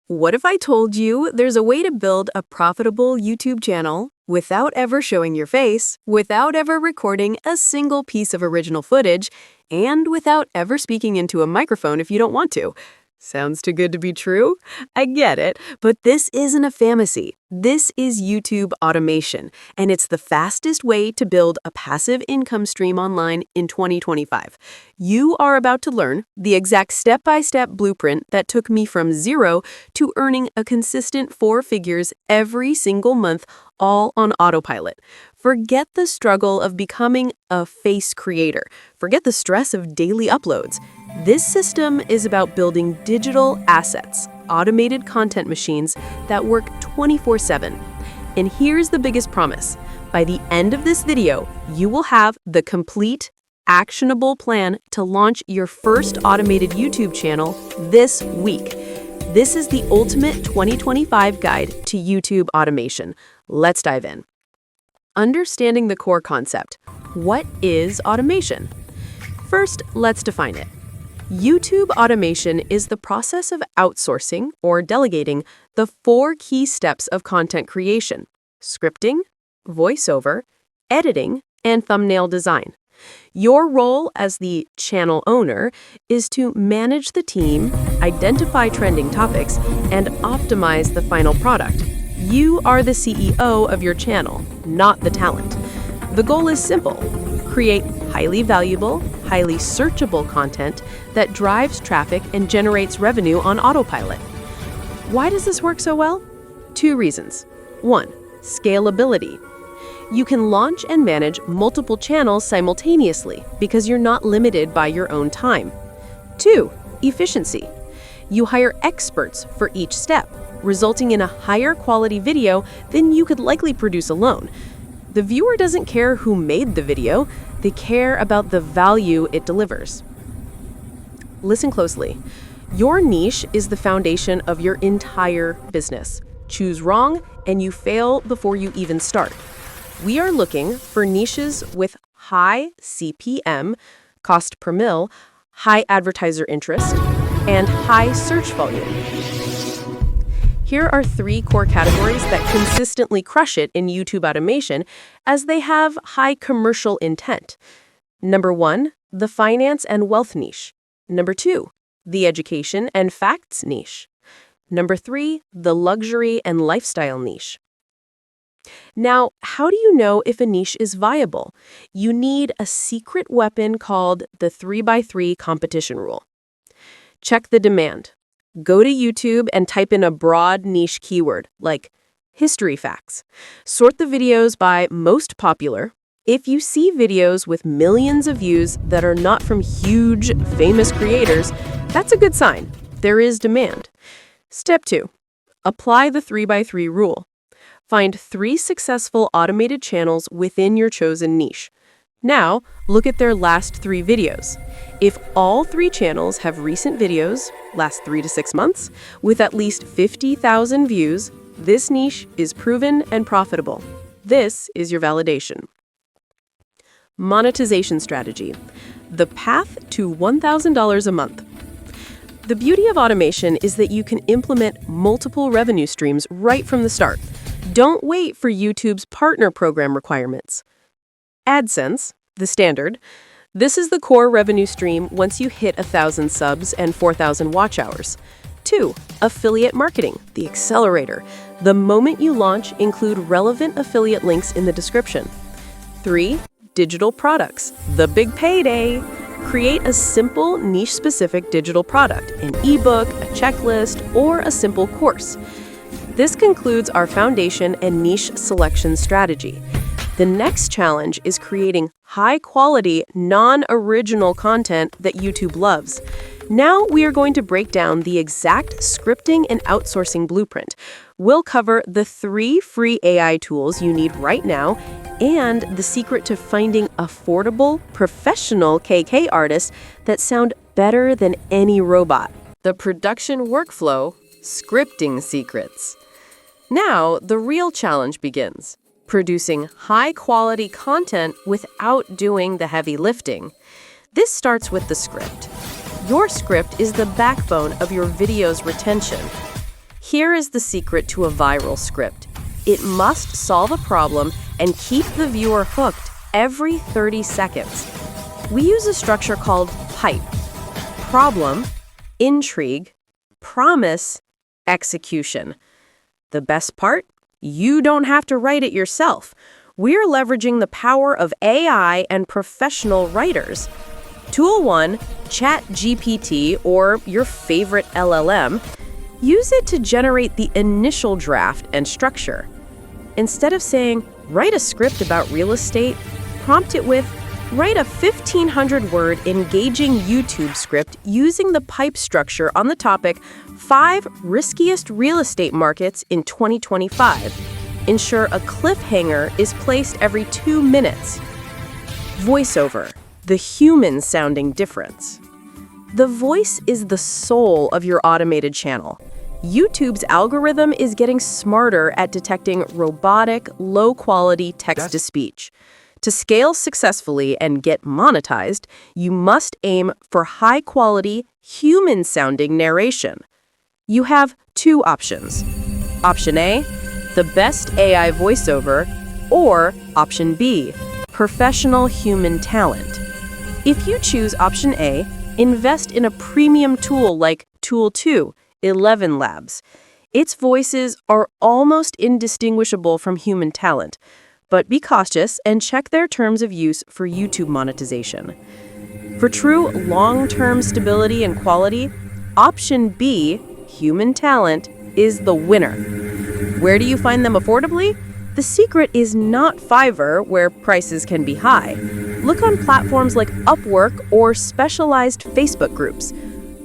What if I told you there's a way to build a profitable YouTube channel without ever showing your face, without ever recording a single piece of original footage, and without ever speaking into a microphone if you don't want to? Sounds too good to be true? I get it, but this isn't a fantasy. This is YouTube automation, and it's the fastest way to build a passive income stream online in 2025. You are about to learn the exact step-by-step blueprint that took me from zero to earning a consistent 4 figures every single month, all on autopilot. Forget the struggle of becoming a face creator. Forget the stress of daily uploads. This system is about building digital assets, automated content machines that work 24/7. And here's the biggest promise. By the end of this video, you will have the complete, actionable plan to launch your first automated YouTube channel this week. This is the ultimate 2025 guide to YouTube automation. Let's dive in. Understanding the core concept. What is automation? First, let's define it. YouTube automation is the process of outsourcing or delegating the 4 key steps of content creation: scripting, voiceover, editing, and thumbnail design. Your role as the channel owner is to manage the team, identify trending topics, and optimize the final product. You are the CEO of your channel, not the talent. The goal is simple: create highly valuable, highly searchable content that drives traffic and generates revenue on autopilot. Why does this work so well? 2 reasons. 1, scalability. You can launch and manage multiple channels simultaneously because you're not limited by your own time. 2, efficiency. You hire experts for each step, resulting in a higher quality video than you could likely produce alone. The viewer doesn't care who made the video, they care about the value it delivers. Listen closely. Your niche is the foundation of your entire business. Choose wrong, and you fail before you even start. We are looking for niches with high CPM, cost per mil, high advertiser interest, and high search volume. Here are 3 core categories that consistently crush it in YouTube automation as they have high commercial intent. Number 1, the finance and wealth niche. Number 2, the education and facts niche. Number 3, the luxury and lifestyle niche. Now, how do you know if a niche is viable? You need a secret weapon called the 3x3 competition rule. Check the demand. Go to YouTube and type in a broad niche keyword like history facts. Sort the videos by most popular. If you see videos with millions of views that are not from huge, famous creators, that's a good sign. There is demand. Step 2, apply the 3x3 rule. Find 3 successful automated channels within your chosen niche. Now, look at their last 3 videos. If all 3 channels have recent videos, last 3 to 6 months, with at least 50,000 views, this niche is proven and profitable. This is your validation. Monetization strategy. The path to $1,000 a month. The beauty of automation is that you can implement multiple revenue streams right from the start. Don't wait for YouTube's partner program requirements. AdSense, the standard. This is the core revenue stream once you hit 1,000 subs and 4,000 watch hours. 2, affiliate marketing, the accelerator. The moment you launch, include relevant affiliate links in the description. 3, digital products, the big payday. Create a simple niche-specific digital product, an ebook, a checklist, or a simple course. This concludes our foundation and niche selection strategy. The next challenge is creating high-quality, non-original content that YouTube loves. Now we are going to break down the exact scripting and outsourcing blueprint. We'll cover the 3 free AI tools you need right now and the secret to finding affordable, professional KK artists that sound better than any robot. The production workflow, scripting secrets. Now, the real challenge begins. Producing high-quality content without doing the heavy lifting. This starts with the script. Your script is the backbone of your video's retention. Here is the secret to a viral script. It must solve a problem and keep the viewer hooked every 30 seconds. We use a structure called PIPE: problem, intrigue, promise, execution. The best part? You don't have to write it yourself. We're leveraging the power of AI and professional writers. Tool 1, ChatGPT, or your favorite LLM, use it to generate the initial draft and structure. Instead of saying, write a script about real estate, prompt it with, write a 1,500-word engaging YouTube script using the PIPE structure on the topic 5 riskiest real estate markets in 2025. Ensure a cliffhanger is placed every 2 minutes. Voiceover, the human-sounding difference. The voice is the soul of your automated channel. YouTube's algorithm is getting smarter at detecting robotic, low-quality text-to-speech. To scale successfully and get monetized, you must aim for high-quality, human-sounding narration. You have 2 options. Option A, the best AI voiceover, or Option B, professional human talent. If you choose Option A, invest in a premium tool like Tool 2, 11 Labs. Its voices are almost indistinguishable from human talent, but be cautious and check their terms of use for YouTube monetization. For true long-term stability and quality, Option B, human talent, is the winner. Where do you find them affordably? The secret is not Fiverr, where prices can be high. Look on platforms like Upwork or specialized Facebook groups.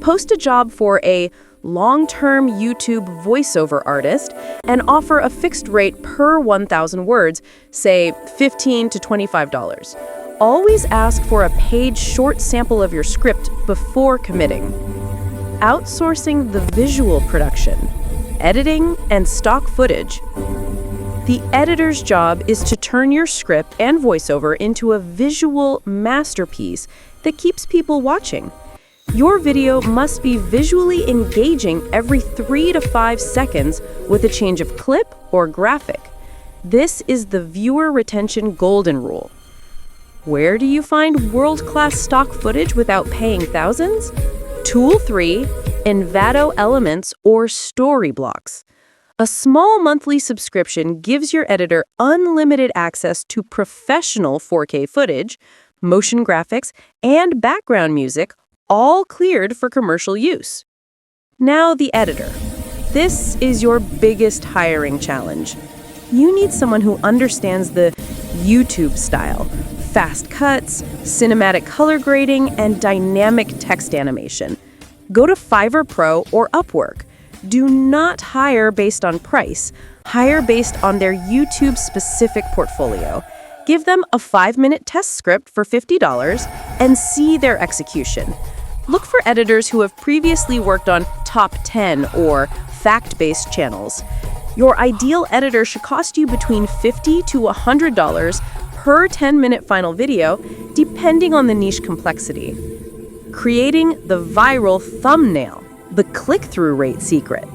Post a job for a long-term YouTube voiceover artist and offer a fixed rate per 1,000 words, say $15 to $25. Always ask for a page short sample of your script before committing. Outsourcing the visual production, editing, and stock footage. The editor's job is to turn your script and voiceover into a visual masterpiece that keeps people watching. Your video must be visually engaging every 3 to 5 seconds with a change of clip or graphic. This is the viewer retention golden rule. Where do you find world-class stock footage without paying thousands? Tool 3, Envato Elements or Story Blocks. A small monthly subscription gives your editor unlimited access to professional 4K footage, motion graphics, and background music, all cleared for commercial use. Now the editor. This is your biggest hiring challenge. You need someone who understands the YouTube style, fast cuts, cinematic color grading, and dynamic text animation. Go to Fiverr Pro or Upwork. Do not hire based on price. Hire based on their YouTube-specific portfolio. Give them a 5-minute test script for $50 and see their execution. Look for editors who have previously worked on top 10 or fact-based channels. Your ideal editor should cost you between $50 to $100 per 10-minute final video, depending on the niche complexity. Creating the viral thumbnail, the click-through rate secret.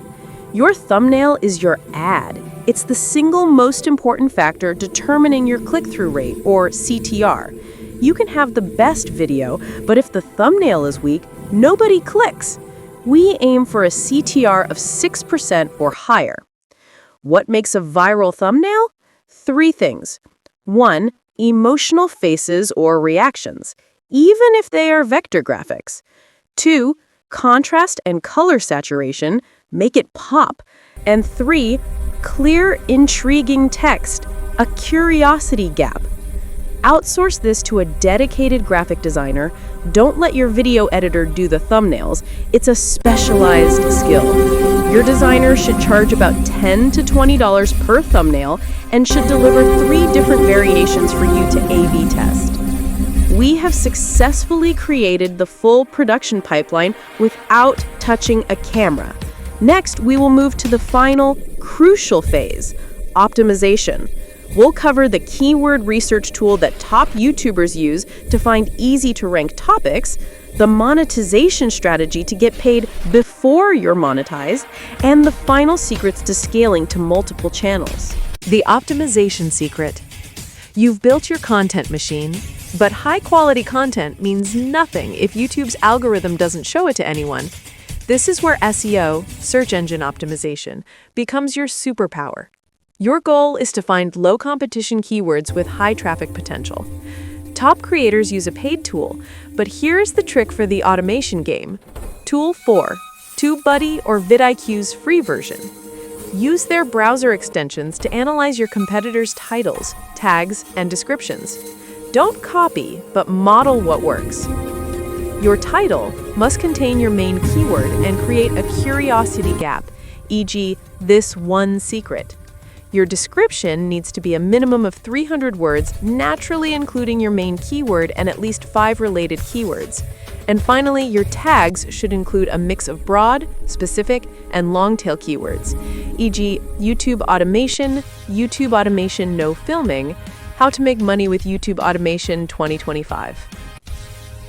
Your thumbnail is your ad. It's the single most important factor determining your click-through rate, or CTR. You can have the best video, but if the thumbnail is weak, nobody clicks. We aim for a CTR of 6% or higher. What makes a viral thumbnail? 3 things. 1, emotional faces or reactions, even if they are vector graphics. 2, contrast and color saturation, make it pop. And 3, clear, intriguing text, a curiosity gap. Outsource this to a dedicated graphic designer. Don't let your video editor do the thumbnails. It's a specialized skill. Your designer should charge about $10 to $20 per thumbnail and should deliver 3 different variations for you to A/B test. We have successfully created the full production pipeline without touching a camera. Next, we will move to the final, crucial phase, optimization. We'll cover the keyword research tool that top YouTubers use to find easy-to-rank topics, the monetization strategy to get paid before before you're monetized, and the final secrets to scaling to multiple channels. The optimization secret. You've built your content machine, but high-quality content means nothing if YouTube's algorithm doesn't show it to anyone. This is where SEO, search engine optimization, becomes your superpower. Your goal is to find low-competition keywords with high traffic potential. Top creators use a paid tool, but here's the trick for the automation game. Tool 4, TubeBuddy or vidIQ's free version. Use their browser extensions to analyze your competitors' titles, tags, and descriptions. Don't copy, but model what works. Your title must contain your main keyword and create a curiosity gap, e.g., this one secret. Your description needs to be a minimum of 300 words, naturally including your main keyword and at least 5 related keywords. And finally, your tags should include a mix of broad, specific, and long-tail keywords, e.g., YouTube automation no filming, how to make money with YouTube automation 2025.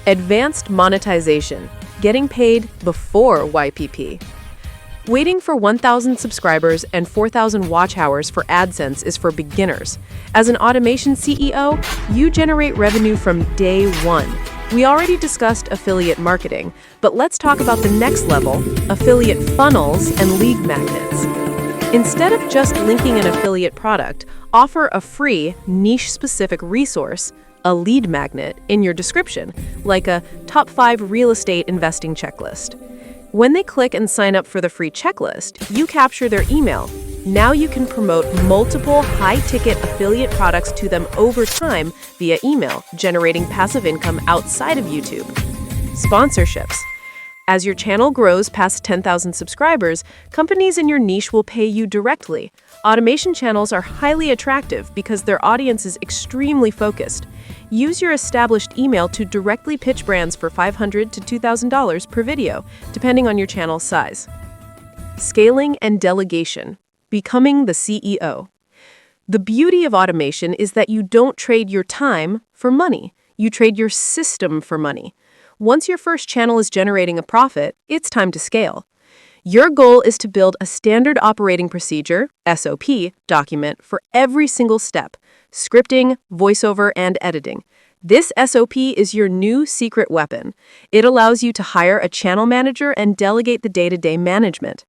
Advanced monetization, getting paid before YPP. Waiting for 1,000 subscribers and 4,000 watch hours for AdSense is for beginners. As an automation CEO, you generate revenue from day one. We already discussed affiliate marketing, but let's talk about the next level, affiliate funnels and lead magnets. Instead of just linking an affiliate product, offer a free, niche-specific resource, a lead magnet, in your description, like a top 5 real estate investing checklist. When they click and sign up for the free checklist, you capture their email. Now you can promote multiple high-ticket affiliate products to them over time via email, generating passive income outside of YouTube. Sponsorships. As your channel grows past 10,000 subscribers, companies in your niche will pay you directly. Automation channels are highly attractive because their audience is extremely focused. Use your established email to directly pitch brands for $500 to $2,000 per video, depending on your channel's size. Scaling and delegation. Becoming the CEO. The beauty of automation is that you don't trade your time for money. You trade your system for money. Once your first channel is generating a profit, it's time to scale. Your goal is to build a standard operating procedure, SOP, document for every single step: scripting, voiceover, and editing. This SOP is your new secret weapon. It allows you to hire a channel manager and delegate the day-to-day management.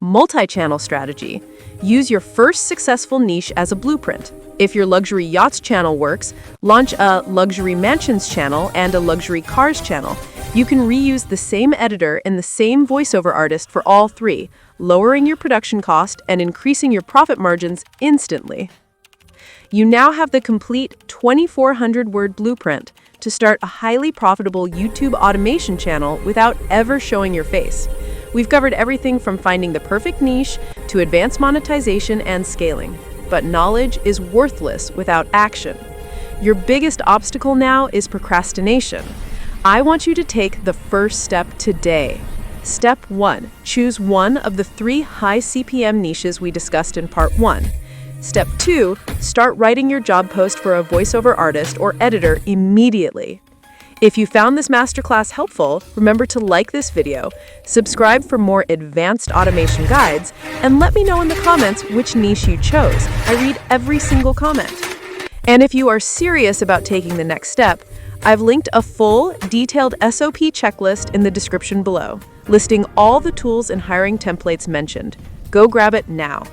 Multi-channel strategy. Use your first successful niche as a blueprint. If your luxury yachts channel works, launch a luxury mansions channel and a luxury cars channel. You can reuse the same editor and the same voiceover artist for all three, lowering your production cost and increasing your profit margins instantly. You now have the complete 2,400-word blueprint to start a highly profitable YouTube automation channel without ever showing your face. We've covered everything from finding the perfect niche to advanced monetization and scaling. But knowledge is worthless without action. Your biggest obstacle now is procrastination. I want you to take the first step today. Step 1. Choose one of the 3 high CPM niches we discussed in Part 1. Step 2. Start writing your job post for a voiceover artist or editor immediately. If you found this masterclass helpful, remember to like this video, subscribe for more advanced automation guides, and let me know in the comments which niche you chose. I read every single comment. And if you are serious about taking the next step, I've linked a full, detailed SOP checklist in the description below, listing all the tools and hiring templates mentioned. Go grab it now.